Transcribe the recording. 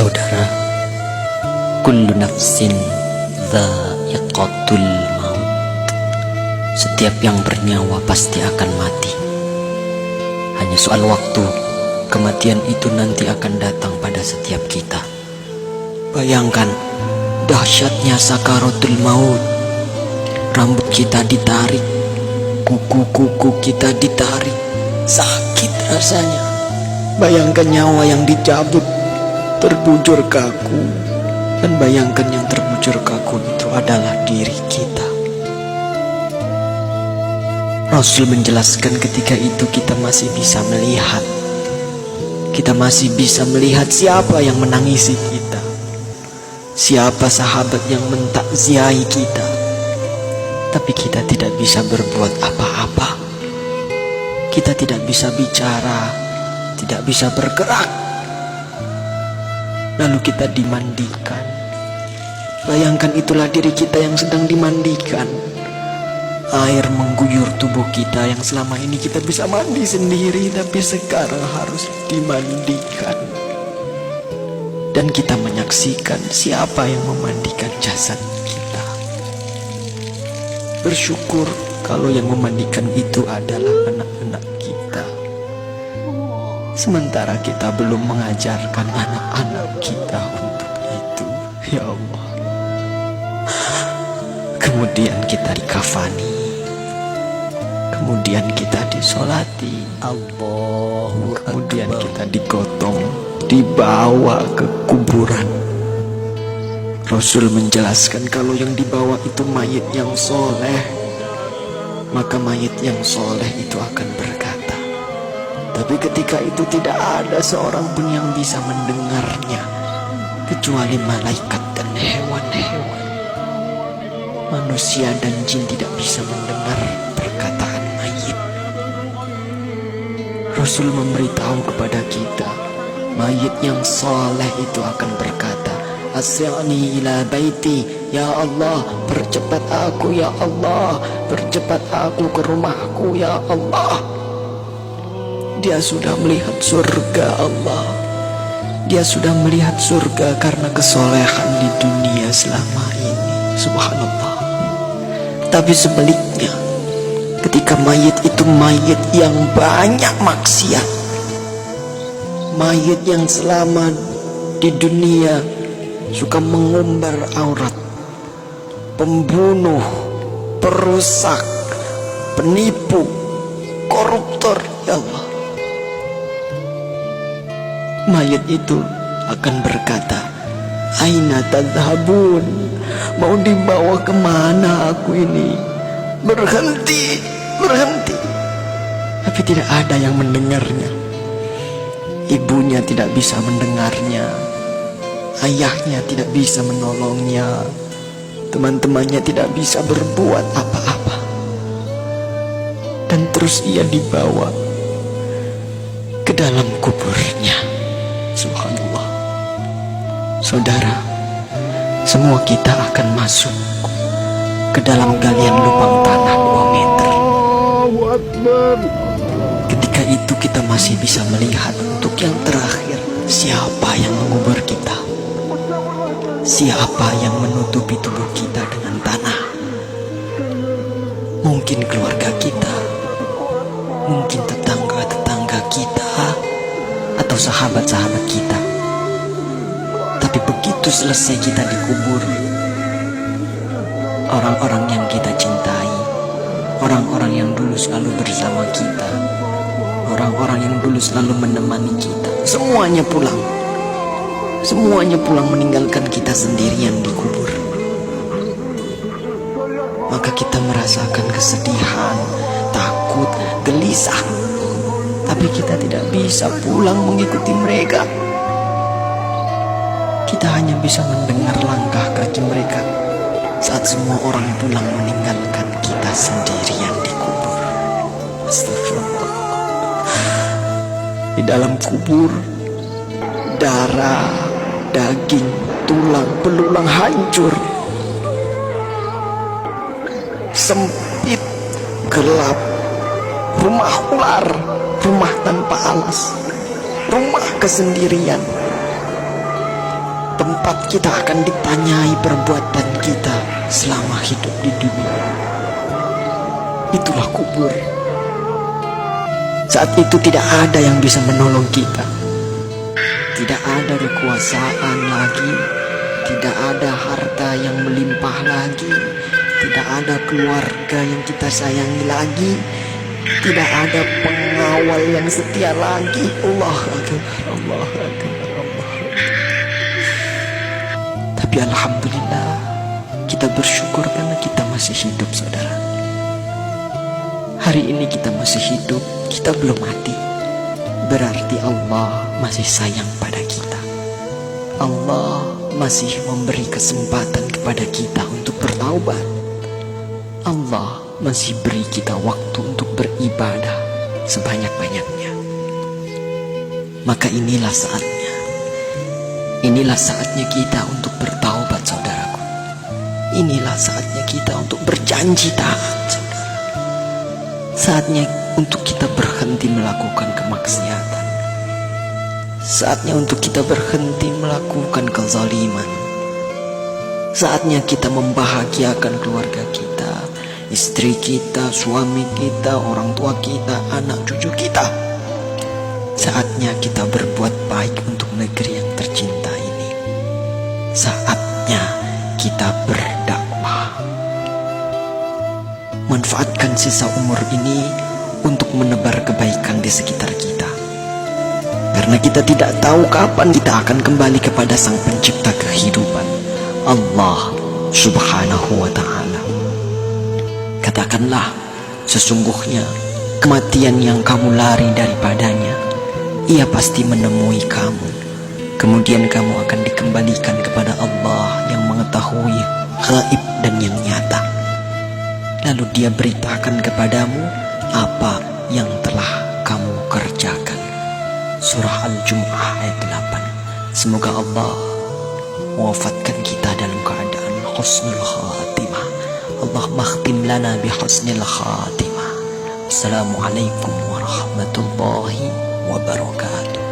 Saudara, kullu nafsin dha'iqatul maut. Setiap yang bernyawa pasti akan mati. Hanya soal waktu, kematian itu nanti akan datang pada setiap kita. Bayangkan dahsyatnya sakaratul maut. Rambut kita ditarik, kuku-kuku kita ditarik, sakit rasanya. Bayangkan nyawa yang dicabut, terbujur kaku. Dan bayangkan yang terbujur kaku itu adalah diri kita. Rasul menjelaskan ketika itu kita masih bisa melihat. Kita masih bisa melihat siapa yang menangisi kita, siapa sahabat yang mentakziahi kita. Tapi kita tidak bisa berbuat apa-apa. Kita tidak bisa bicara, tidak bisa bergerak. Lalu kita dimandikan. Bayangkan itulah diri kita yang sedang dimandikan. Air mengguyur tubuh kita yang selama ini kita bisa mandi sendiri, tapi sekarang harus dimandikan. Dan kita menyaksikan siapa yang memandikan jasad kita. Bersyukur kalau yang memandikan itu adalah anak-anak kita. Sementara kita belum mengajarkan anak-anak kita untuk itu. Ya Allah. Kemudian kita dikafani. Kemudian kita disolati. Kemudian kita digotong, dibawa ke kuburan. Rasul menjelaskan kalau yang dibawa itu mayit yang soleh, maka mayit yang soleh itu akan berkata. Tapi ketika itu tidak ada seorang pun yang bisa mendengarnya, kecuali malaikat dan hewan-hewan. Manusia dan jin tidak bisa mendengar perkataan mayit. Rasul memberitahu kepada kita, mayit yang soleh itu akan berkata, Asri'ni ila baiti, ya Allah, percepat aku ya Allah, percepat aku ke rumahku ya Allah. Dia sudah melihat surga Allah. Dia sudah melihat surga karena kesolehan di dunia selama ini. Subhanallah. Tapi sebaliknya, ketika mayit itu mayit yang banyak maksiat, mayit yang selama di dunia suka mengumbar aurat, pembunuh, perusak, penipu, koruptor, ya Allah. Mayat itu akan berkata, Aina tadhabun? Mau dibawa kemana aku ini? Berhenti, berhenti. Tapi tidak ada yang mendengarnya. Ibunya tidak bisa mendengarnya. Ayahnya tidak bisa menolongnya. Teman-temannya tidak bisa berbuat apa-apa. Dan terus ia dibawa ke dalam kuburnya. Subhanallah. Saudara, semua kita akan masuk ke dalam galian lubang tanah 2 meter. Ketika itu kita masih bisa melihat untuk yang terakhir, siapa yang mengubur kita, siapa yang menutupi tubuh kita dengan tanah. Mungkin keluarga kita, mungkin tetangga-tetangga kita, atau sahabat-sahabat kita. Tapi begitu selesai kita dikubur, orang-orang yang kita cintai, orang-orang yang dulu selalu bersama kita, orang-orang yang dulu selalu menemani kita, semuanya pulang. Semuanya pulang meninggalkan kita sendirian di kubur. Maka kita merasakan kesedihan, takut, gelisah. Tapi kita tidak bisa pulang mengikuti mereka. Kita hanya bisa mendengar langkah kaki mereka saat semua orang pulang meninggalkan kita sendirian di kubur. Astagfirullah. Di dalam kubur, darah, daging, tulang, belulang hancur. Sempit, gelap, rumah ular, rumah tanpa alas, rumah kesendirian. tempat kita akan ditanyai perbuatan kita selama hidup di dunia. Itulah kubur. Saat itu tidak ada yang bisa menolong kita. Tidak ada kekuasaan lagi. Tidak ada harta yang melimpah lagi. Tidak ada keluarga yang kita sayangi lagi. Tidak ada pengawal yang setia lagi. Allah Akbar, Allah Akbar, Allah Akbar. Tapi alhamdulillah, kita bersyukur karena kita masih hidup, saudara. Hari ini kita masih hidup, kita belum mati. Berarti Allah masih sayang pada kita. Allah masih memberi kesempatan kepada kita untuk bertaubat. Allah masih beri kita waktu untuk beribadah sebanyak-banyaknya. Maka inilah saatnya. Inilah saatnya kita untuk bertaubat, saudaraku. Inilah saatnya kita untuk berjanji taat, saudara. Saatnya untuk kita berhenti melakukan kemaksiatan. Saatnya untuk kita berhenti melakukan kezaliman. Saatnya kita membahagiakan keluarga kita, istri kita, suami kita, orang tua kita, anak cucu kita. Saatnya kita berbuat baik untuk negeri yang tercinta ini. Saatnya kita berdakwah. Manfaatkan sisa umur ini untuk menebar kebaikan di sekitar kita. Karena kita tidak tahu kapan kita akan kembali kepada Sang Pencipta kehidupan, Allah Subhanahu wa ta'ala. Katakanlah, sesungguhnya kematian yang kamu lari daripadanya, ia pasti menemui kamu. Kemudian kamu akan dikembalikan kepada Allah yang mengetahui gaib dan yang nyata. Lalu dia beritakan kepadamu apa yang telah kamu kerjakan. Surah Al-Jumu'ah ayat 8. Semoga Allah mewafatkan kita dalam keadaan husnul khatimah. Allahumma khtim lana bi husnil khatimah. Assalamualaikum warahmatullahi wabarakatuh.